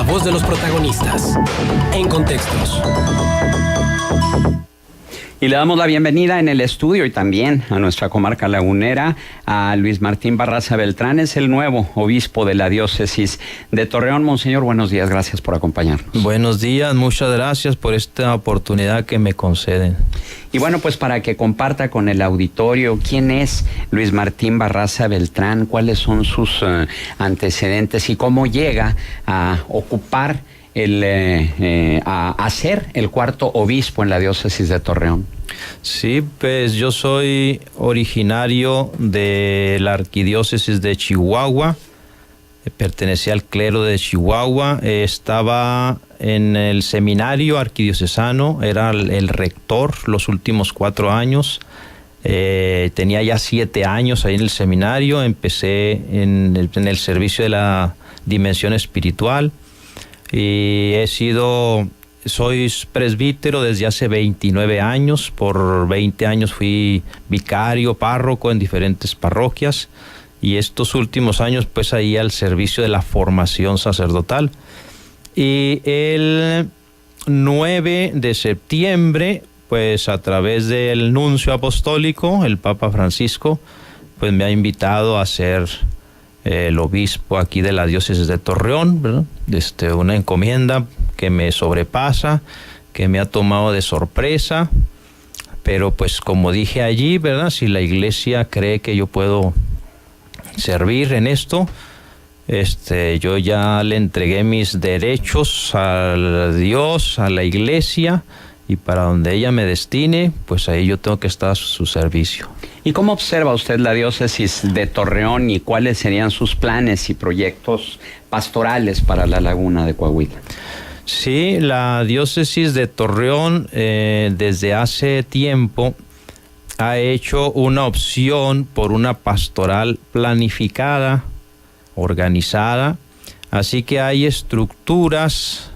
voz de los protagonistas. En Contextos. Y le damos la bienvenida en el estudio y también a nuestra comarca lagunera a Luis Martín Barraza Beltrán, es el nuevo obispo de la diócesis de Torreón. Monseñor, buenos días, gracias por acompañarnos. Buenos días, muchas gracias por esta oportunidad que me conceden. Y bueno, pues para que comparta con el auditorio, ¿quién es Luis Martín Barraza Beltrán? ¿Cuáles son sus antecedentes y cómo llega a ocupar a ser el cuarto obispo en la diócesis de Torreón? Sí, pues yo soy originario de la arquidiócesis de Chihuahua, pertenecía al clero de Chihuahua, estaba en el seminario arquidiocesano, era el rector los últimos 4 años, tenía ya 7 años ahí en el seminario, empecé en el servicio de la dimensión espiritual. Y soy presbítero desde hace 29 años, por 20 años fui vicario, párroco en diferentes parroquias y estos últimos años pues ahí al servicio de la formación sacerdotal. Y el 9 de septiembre pues a través del nuncio apostólico, el Papa Francisco, pues me ha invitado a ser el obispo aquí de la diócesis de Torreón, ¿verdad? Una encomienda que me sobrepasa, que me ha tomado de sorpresa, pero pues como dije allí, ¿verdad? Si la iglesia cree que yo puedo servir en esto, yo ya le entregué mis derechos a Dios, a la iglesia, y para donde ella me destine, pues ahí yo tengo que estar a su servicio. ¿Y cómo observa usted la diócesis de Torreón y cuáles serían sus planes y proyectos pastorales para la laguna de Coahuila? Sí, la diócesis de Torreón desde hace tiempo ha hecho una opción por una pastoral planificada, organizada, así que hay estructuras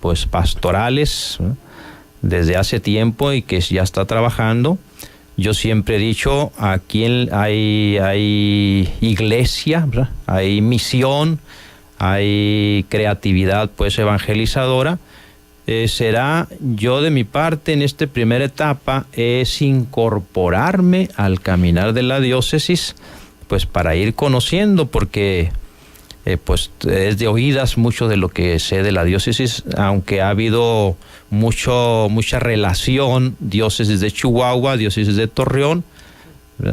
pues pastorales, ¿no?, desde hace tiempo y que ya está trabajando. Yo siempre he dicho, aquí hay iglesia, ¿verdad?, hay misión, hay creatividad pues evangelizadora. Será yo de mi parte en esta primera etapa es incorporarme al caminar de la diócesis pues para ir conociendo, porque pues es de oídas mucho de lo que sé de la diócesis, aunque ha habido mucha relación, diócesis de Chihuahua, diócesis de Torreón,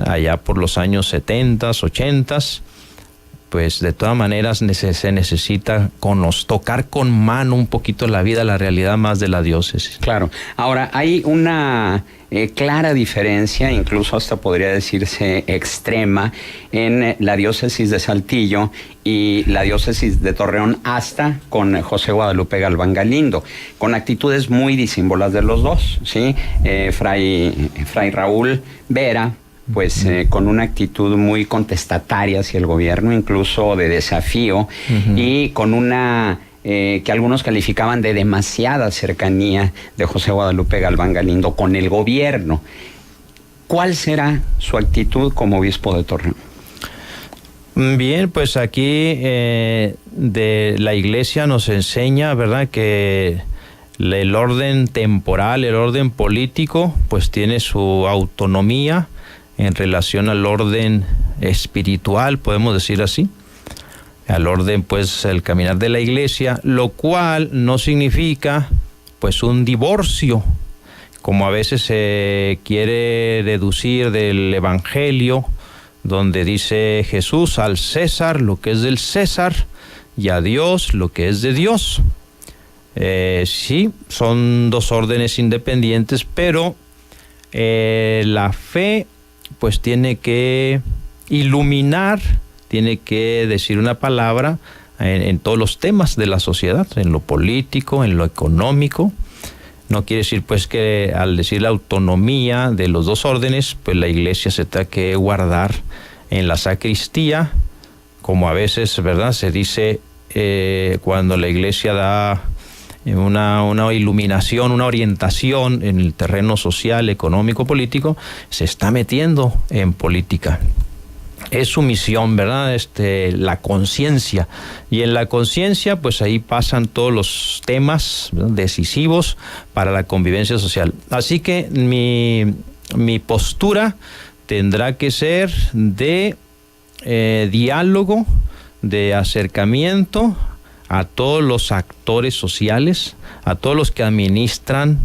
allá por los años 70, 80, pues de todas maneras se necesita tocar con mano un poquito la vida, la realidad más de la diócesis. Claro. Ahora, hay una clara diferencia, incluso hasta podría decirse extrema, en la diócesis de Saltillo y la diócesis de Torreón, hasta con José Guadalupe Galván Galindo, con actitudes muy disímbolas de los dos, ¿sí? Fray Raúl Vera, pues con una actitud muy contestataria hacia el gobierno, incluso de desafío, y con una que algunos calificaban de demasiada cercanía de José Guadalupe Galván Galindo con el gobierno. ¿Cuál será su actitud como obispo de Torreón? Bien, pues aquí de la iglesia nos enseña, ¿verdad?, que el orden temporal, el orden político, pues tiene su autonomía en relación al orden espiritual, podemos decir así, al orden, pues, el caminar de la iglesia, lo cual no significa, pues, un divorcio, como a veces se quiere deducir del Evangelio, donde dice Jesús: al César lo que es del César y a Dios lo que es de Dios. Sí, son dos órdenes independientes, pero la fe pues tiene que iluminar, tiene que decir una palabra en todos los temas de la sociedad, en lo político, en lo económico. No quiere decir pues que al decir la autonomía de los dos órdenes, pues la iglesia se tenga que guardar en la sacristía, como a veces, ¿verdad?, se dice cuando la iglesia da una iluminación, una orientación en el terreno social, económico, político, se está metiendo en política. es su misión, ¿verdad? La conciencia. Y en la conciencia, pues ahí pasan todos los temas, ¿verdad?, decisivos para la convivencia social. Así que mi postura tendrá que ser de diálogo, de acercamiento a todos los actores sociales, a todos los que administran,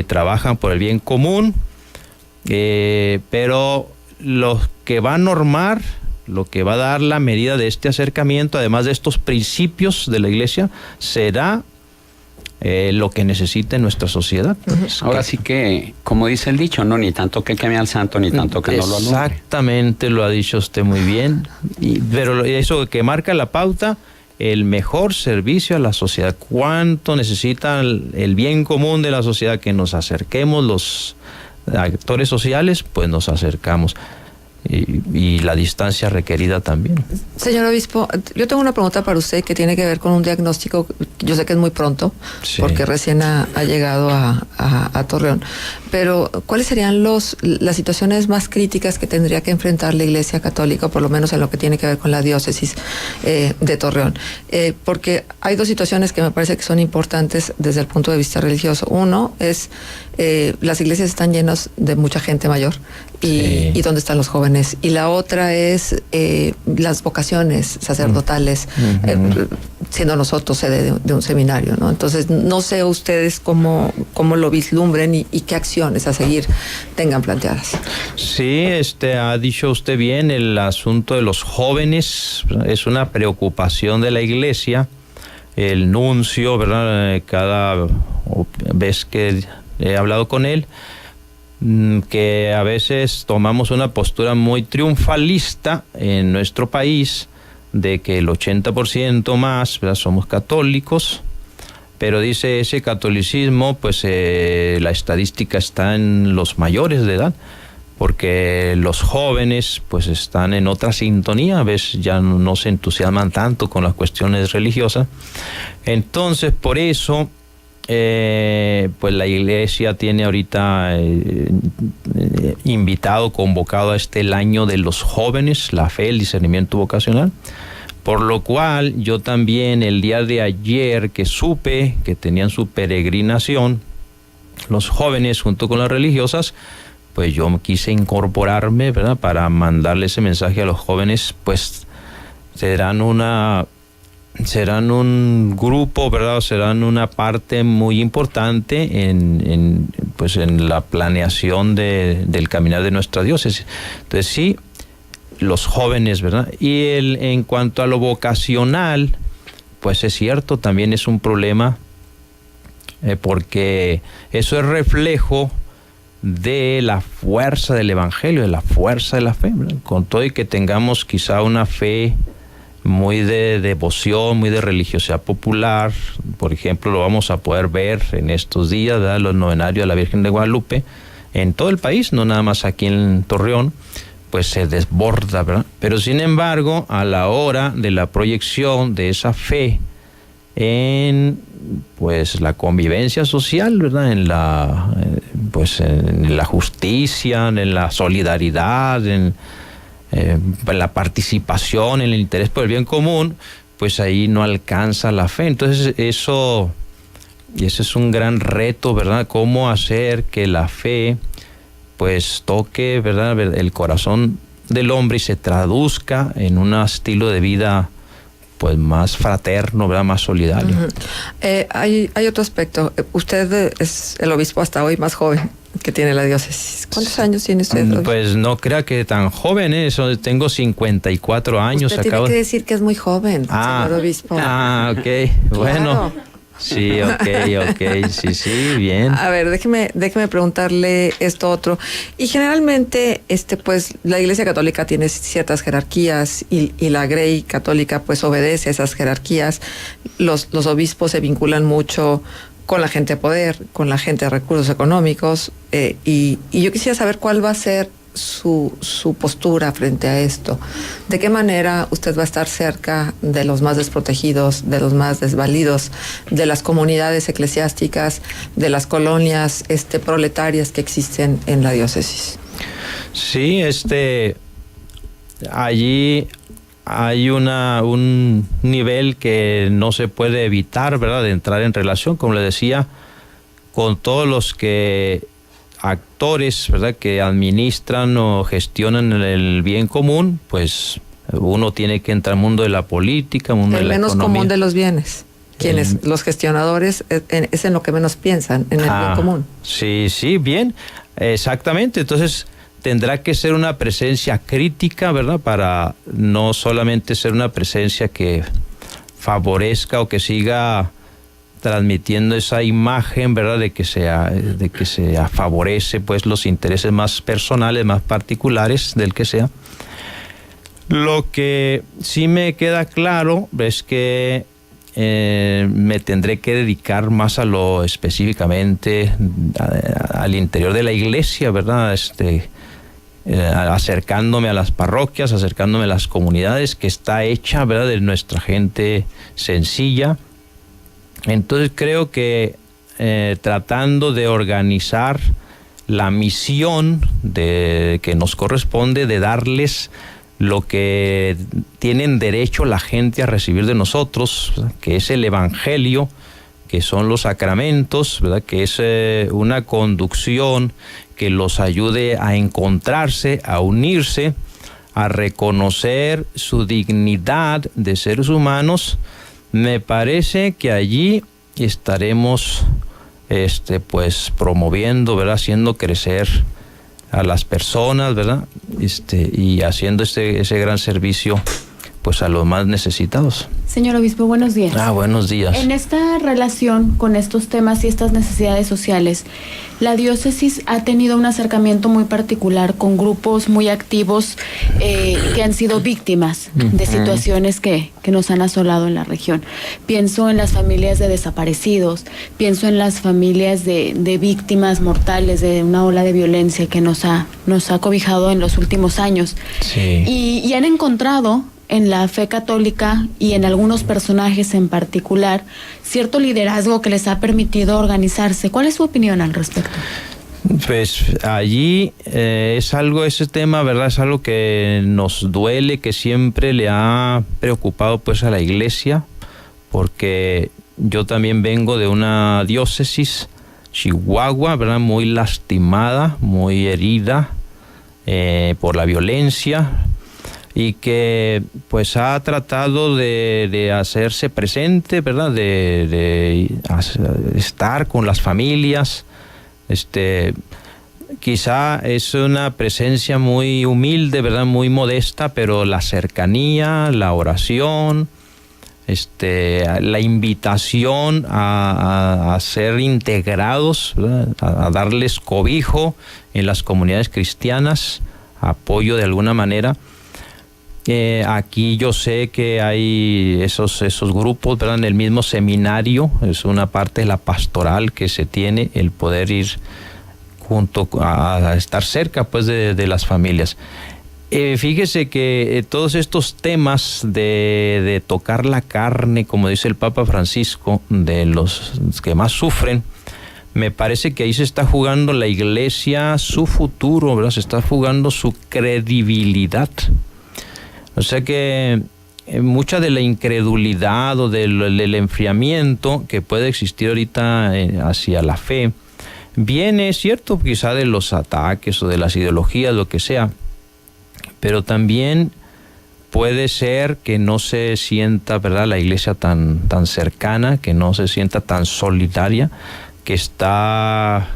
trabajan por el bien común, pero lo que va a normar, lo que va a dar la medida de este acercamiento, además de estos principios de la Iglesia, será lo que necesita nuestra sociedad. Ahora sí que, como dice el dicho, no, ni tanto que queme al santo, ni tanto que no lo alumbre. Exactamente, lo ha dicho usted muy bien. Pero eso que marca la pauta, el mejor servicio a la sociedad. ¿Cuánto necesita el bien común de la sociedad? Que nos acerquemos los actores sociales, pues nos acercamos. Y la distancia requerida también. Señor obispo, yo tengo una pregunta para usted que tiene que ver con un diagnóstico. Yo sé que es muy pronto, sí, porque recién ha llegado a Torreón, pero ¿cuáles serían las situaciones más críticas que tendría que enfrentar la Iglesia Católica, por lo menos en lo que tiene que ver con la diócesis de Torreón? Porque hay dos situaciones que me parece que son importantes desde el punto de vista religioso. Uno es, las iglesias están llenas de mucha gente mayor, y dónde están los jóvenes. Y la otra es las vocaciones sacerdotales, siendo nosotros sede de un seminario, ¿no? Entonces, no sé ustedes cómo lo vislumbren y qué acciones a seguir tengan planteadas. Sí, ha dicho usted bien, el asunto de los jóvenes es una preocupación de la Iglesia. El nuncio, ¿verdad?, cada vez que he hablado con él, que a veces tomamos una postura muy triunfalista en nuestro país de que el 80% más, ¿verdad?, somos católicos, pero dice ese catolicismo, pues la estadística está en los mayores de edad, porque los jóvenes pues están en otra sintonía, a veces ya no se entusiasman tanto con las cuestiones religiosas. Entonces, por eso pues la Iglesia tiene ahorita convocado a el año de los jóvenes, la fe, el discernimiento vocacional, por lo cual yo también el día de ayer que supe que tenían su peregrinación los jóvenes junto con las religiosas, pues yo quise incorporarme, ¿verdad?, para mandarle ese mensaje a los jóvenes. Pues serán un grupo, ¿verdad?, serán una parte muy importante en la planeación del caminar de nuestra diócesis. Entonces sí, los jóvenes, ¿verdad? Y en cuanto a lo vocacional, pues es cierto, también es un problema, porque eso es reflejo de la fuerza del Evangelio, de la fuerza de la fe, ¿verdad? Con todo y que tengamos quizá una fe muy de devoción, muy de religiosidad popular, por ejemplo, lo vamos a poder ver en estos días, ¿verdad?, los novenarios de la Virgen de Guadalupe, en todo el país, no nada más aquí en Torreón, pues se desborda, ¿verdad? Pero sin embargo, a la hora de la proyección de esa fe en pues la convivencia social, ¿verdad?, en la justicia, en la solidaridad, en la participación, en el interés por el bien común, pues ahí no alcanza la fe. Entonces ese es un gran reto, ¿verdad?, cómo hacer que la fe pues toque, ¿verdad?, el corazón del hombre y se traduzca en un estilo de vida pues más fraterno, ¿verdad?, más solidario. Hay otro aspecto. Usted es el obispo hasta hoy más joven que tiene la diócesis. ¿Cuántos años tiene usted? Pues no crea que tan joven, tengo 54 años. Usted tiene que decir que es muy joven, señor obispo. Ok, bueno. Claro. Sí, ok, sí, bien. A ver, déjeme preguntarle esto otro. Y generalmente, pues, la Iglesia Católica tiene ciertas jerarquías y la Grey Católica, pues, obedece a esas jerarquías. Los obispos se vinculan mucho con la gente de poder, con la gente de recursos económicos, y yo quisiera saber cuál va a ser su postura frente a esto. ¿De qué manera usted va a estar cerca de los más desprotegidos, de los más desvalidos, de las comunidades eclesiásticas, de las colonias proletarias que existen en la diócesis? Sí, allí hay un nivel que no se puede evitar, ¿verdad?, de entrar en relación, como le decía, con todos los actores, ¿verdad?, que administran o gestionan el bien común. Pues uno tiene que entrar al mundo de la política, mundo de la economía. El menos común de los bienes. Quienes, los gestionadores, es en lo que menos piensan, en el bien común. Sí, bien, exactamente. Entonces tendrá que ser una presencia crítica, ¿verdad?, para no solamente ser una presencia que favorezca o que siga transmitiendo esa imagen, ¿verdad?, de que se favorece pues los intereses más personales, más particulares del que sea. Lo que sí me queda claro es que me tendré que dedicar más a lo específicamente al interior de la iglesia, ¿verdad?, acercándome a las parroquias, acercándome a las comunidades, que está hecha, ¿verdad?, de nuestra gente sencilla. Entonces creo que tratando de organizar la misión que nos corresponde, de darles lo que tienen derecho la gente a recibir de nosotros, ¿verdad?, que es el Evangelio, que son los sacramentos, ¿verdad?, que es una conducción que los ayude a encontrarse, a unirse, a reconocer su dignidad de seres humanos. Me parece que allí estaremos pues promoviendo, ¿verdad?, haciendo crecer a las personas, ¿verdad?, y haciendo ese gran servicio pues a los más necesitados. Señor obispo, buenos días. Buenos días. En esta relación con estos temas y estas necesidades sociales, la diócesis ha tenido un acercamiento muy particular con grupos muy activos que han sido víctimas de situaciones que nos han asolado en la región. Pienso en las familias de desaparecidos, pienso en las familias de víctimas mortales de una ola de violencia que nos ha cobijado en los últimos años. Sí. Y han encontrado en la fe católica y en algunos personajes en particular cierto liderazgo que les ha permitido organizarse. ¿Cuál es su opinión al respecto? Pues allí ese tema, ¿verdad?, es algo que nos duele, que siempre le ha preocupado pues a la iglesia, porque yo también vengo de una diócesis, Chihuahua, ¿verdad?, muy lastimada, muy herida por la violencia, y que pues ha tratado de hacerse presente, ¿verdad?, de estar con las familias. Quizá es una presencia muy humilde, ¿verdad?, muy modesta, pero la cercanía, la oración, la invitación a ser integrados, ¿verdad?, a darles cobijo en las comunidades cristianas, apoyo de alguna manera. Aquí yo sé que hay esos grupos, ¿verdad?, en el mismo seminario. Es una parte de la pastoral que se tiene, el poder ir junto a estar cerca pues de las familias. Fíjese que todos estos temas de tocar la carne, como dice el Papa Francisco, de los que más sufren, me parece que ahí se está jugando la iglesia su futuro, ¿verdad?, se está jugando su credibilidad. O sea que mucha de la incredulidad o del enfriamiento que puede existir ahorita hacia la fe viene, es cierto, quizá de los ataques o de las ideologías, lo que sea, pero también puede ser que no se sienta, ¿verdad?, la iglesia tan cercana, que no se sienta tan solidaria, que está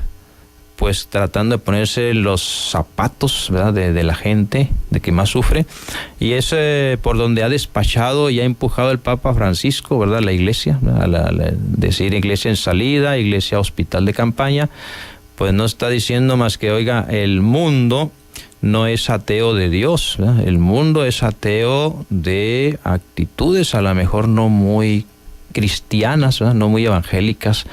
pues tratando de ponerse los zapatos, ¿verdad?, de la gente, de que más sufre, y es por donde ha despachado y ha empujado el Papa Francisco, ¿verdad?, la iglesia, decir iglesia en salida, iglesia hospital de campaña. Pues no está diciendo más que, oiga, el mundo no es ateo de Dios, ¿verdad?, el mundo es ateo de actitudes a lo mejor no muy cristianas, ¿verdad?, no muy evangélicas.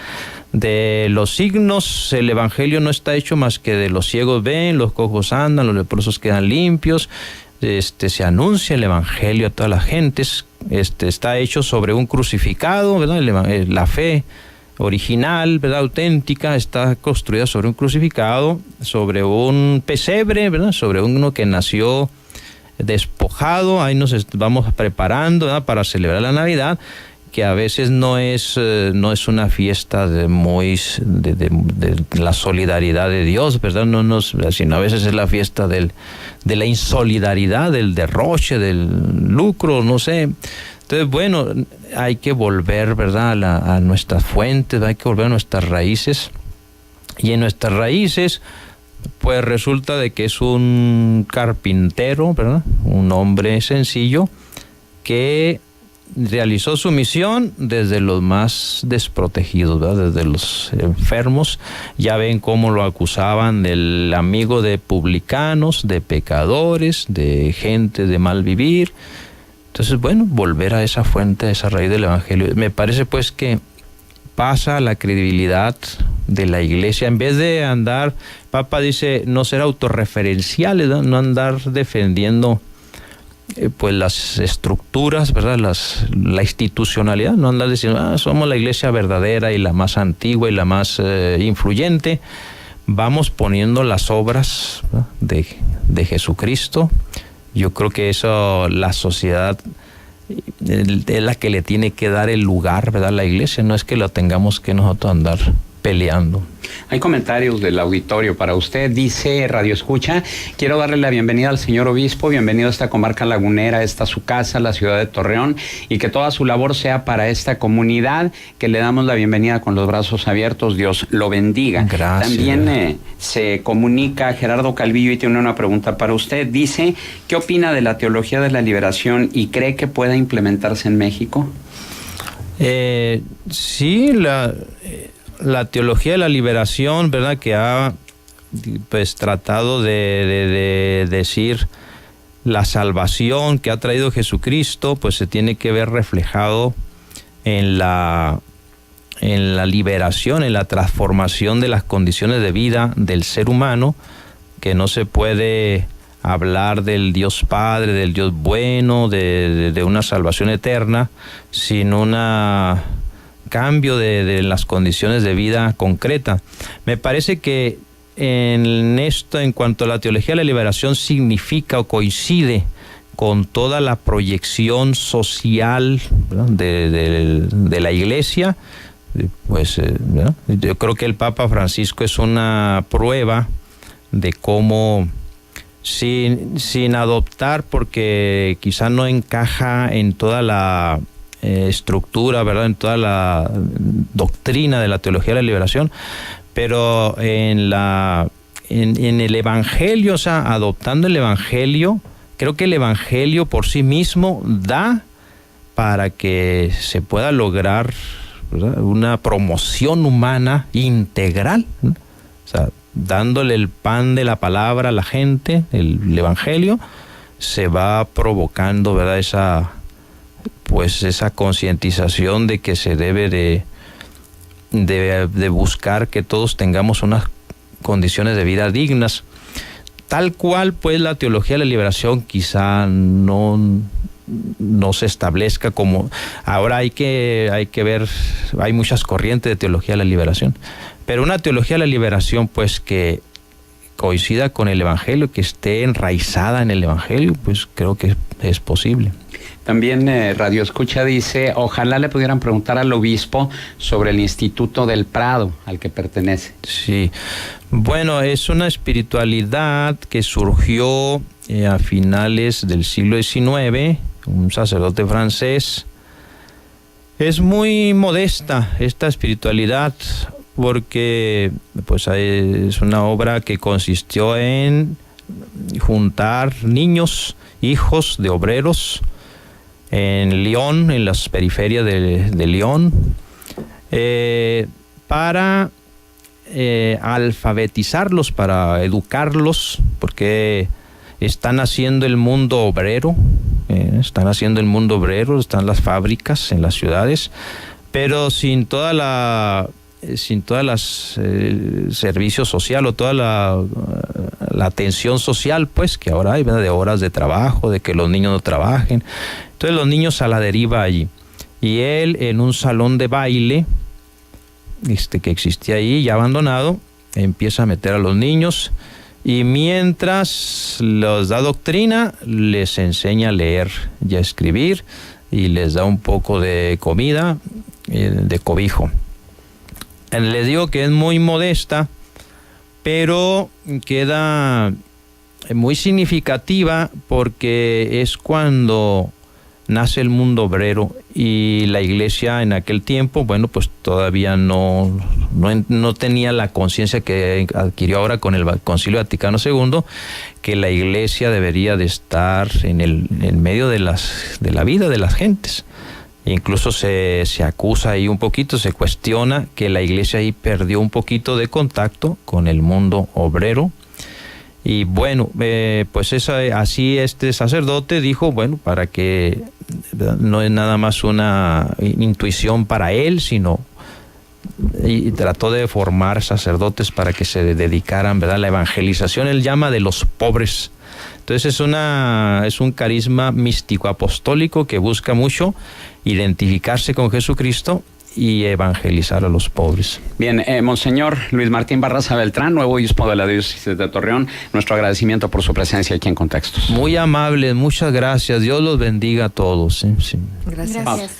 De los signos, el evangelio no está hecho más que de los ciegos ven, los cojos andan, los leprosos quedan limpios. Se anuncia el evangelio a todas las gentes. Está hecho sobre un crucificado, ¿verdad? La fe original, ¿verdad?, auténtica, está construida sobre un crucificado, sobre un pesebre, ¿verdad?, sobre uno que nació despojado, ahí nos vamos preparando, ¿verdad?, para celebrar la Navidad, que a veces no es una fiesta de la solidaridad de Dios, ¿verdad? Sino a veces es la fiesta de la insolidaridad, del derroche, del lucro, no sé. Entonces, bueno, hay que volver, ¿verdad?, a nuestras fuentes, hay que volver a nuestras raíces. Y en nuestras raíces, pues resulta de que es un carpintero, ¿verdad?, un hombre sencillo que realizó su misión desde los más desprotegidos, ¿verdad?, desde los enfermos. Ya ven cómo lo acusaban del amigo de publicanos, de pecadores, de gente de mal vivir. Entonces, bueno, volver a esa fuente, a esa raíz del Evangelio. Me parece pues que pasa la credibilidad de la iglesia, en vez de andar, Papa dice, no ser autorreferenciales, no andar defendiendo pues las estructuras, ¿verdad?, la institucionalidad, no andar diciendo, somos la iglesia verdadera y la más antigua y la más influyente. Vamos poniendo las obras, ¿verdad?, de Jesucristo. Yo creo que eso la sociedad es la que le tiene que dar el lugar, ¿verdad?, la iglesia, no es que lo tengamos que nosotros andar peleando. Hay comentarios del auditorio para usted. Dice Radio Escucha, quiero darle la bienvenida al señor obispo, bienvenido a esta comarca lagunera, esta es su casa, la ciudad de Torreón, y que toda su labor sea para esta comunidad, que le damos la bienvenida con los brazos abiertos, Dios lo bendiga. Gracias. También se comunica Gerardo Calvillo y tiene una pregunta para usted. Dice, ¿qué opina de la teología de la liberación y cree que pueda implementarse en México? Sí, la teología de la liberación, ¿verdad?, que ha pues tratado de decir la salvación que ha traído Jesucristo, pues se tiene que ver reflejado en la liberación, en la transformación de las condiciones de vida del ser humano, que no se puede hablar del Dios Padre, del Dios bueno, de una salvación eterna, sin una cambio de las condiciones de vida concreta. Me parece que en esto, en cuanto a la teología de la liberación, significa o coincide con toda la proyección social, ¿verdad?, de la iglesia. Pues ¿verdad?, yo creo que el Papa Francisco es una prueba de cómo sin adoptar, porque quizá no encaja en toda la estructura, ¿verdad?, en toda la doctrina de la teología de la liberación, pero en el Evangelio, o sea, adoptando el Evangelio, creo que el Evangelio por sí mismo da para que se pueda lograr, ¿verdad?, una promoción humana integral, ¿no? O sea, dándole el pan de la palabra a la gente, el Evangelio, se va provocando, ¿verdad?, esa concientización de que se debe de buscar que todos tengamos unas condiciones de vida dignas. Tal cual, pues, la teología de la liberación quizá no se establezca como... Ahora hay que ver, hay muchas corrientes de teología de la liberación, pero una teología de la liberación, pues, que coincida con el Evangelio, que esté enraizada en el Evangelio, pues creo que es posible. También Radio Escucha dice, ojalá le pudieran preguntar al obispo sobre el Instituto del Prado al que pertenece. Sí, bueno, es una espiritualidad que surgió a finales del siglo XIX, un sacerdote francés. Es muy modesta esta espiritualidad porque pues es una obra que consistió en juntar niños, hijos de obreros, en Lyon, en las periferias de Lyon, para alfabetizarlos, para educarlos, porque están haciendo el mundo obrero, están las fábricas en las ciudades, pero sin todas las servicio social o toda la atención social, pues, que ahora hay, ¿verdad?, de horas de trabajo, de que los niños no trabajen. Entonces los niños a la deriva allí. Y él, en un salón de baile que existía ahí, ya abandonado, empieza a meter a los niños Y mientras los da doctrina, les enseña a leer y a escribir y les da un poco de comida, de cobijo. Les digo que es muy modesta, pero queda muy significativa porque es cuando nace el mundo obrero y la iglesia en aquel tiempo, bueno, pues todavía no tenía la conciencia que adquirió ahora con el Concilio Vaticano II, que la iglesia debería de estar en medio de la vida de las gentes. Incluso se acusa ahí un poquito, se cuestiona que la iglesia ahí perdió un poquito de contacto con el mundo obrero. Y bueno, pues así este sacerdote dijo, bueno, para que no es nada más una intuición para él, sino y trató de formar sacerdotes para que se dedicaran, ¿verdad?, a la evangelización. Él llama de los pobres. Entonces es un carisma místico apostólico que busca mucho identificarse con Jesucristo y evangelizar a los pobres. Bien, Monseñor Luis Martín Barraza Beltrán, nuevo obispo de la diócesis de Torreón, nuestro agradecimiento por su presencia aquí en Contextos. Muy amables, muchas gracias. Dios los bendiga a todos. Sí. Gracias. Gracias.